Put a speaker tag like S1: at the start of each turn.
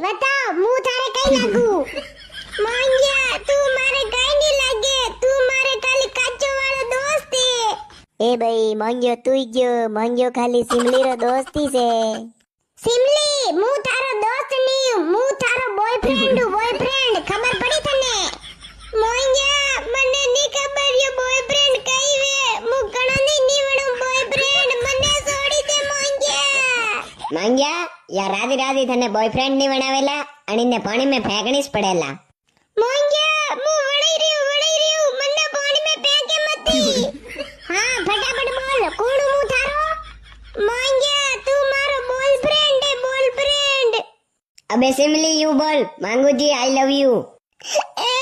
S1: બતાવ હું તારે કઈ લાગુ માંગ્યા તું મારે કઈ નહીં લાગે તું મારે ખાલી કાચો વાળો દોસ્ત છે
S2: એ ભાઈ માંગ્યો તું ગયો માંગ્યો ખાલી સિમલીરો દોસ્તી છે
S1: સિમલી હું તારો દોસ્ત નહીં હું તારો બોયફ્રેન્ડ ખબર પડી તને માંગ્યા મને ની ખબર યો બોયફ્રેન્ડ કઈ વે હું ઘણો ની નીવડું બોયફ્રેન્ડ મને છોડી દે
S2: માંગ્યા યાર રાધી રાધી તને બોયફ્રેન્ડ ની બનાવેલા અણીને પાણી में ફેંકણી જ પડેલા
S1: માંગ્યા હું વળી રહ્યું મને પાણી में ફેંકે મતી હા ફટાફટ બોલ કોણ હું તારો માંગ્યા તું મારો બોયફ્રેન્ડ હે બોયફ્રેન્ડ
S2: અબે સિમલી યુ બોલ માંગુજી આઈ લવ યુ
S1: એ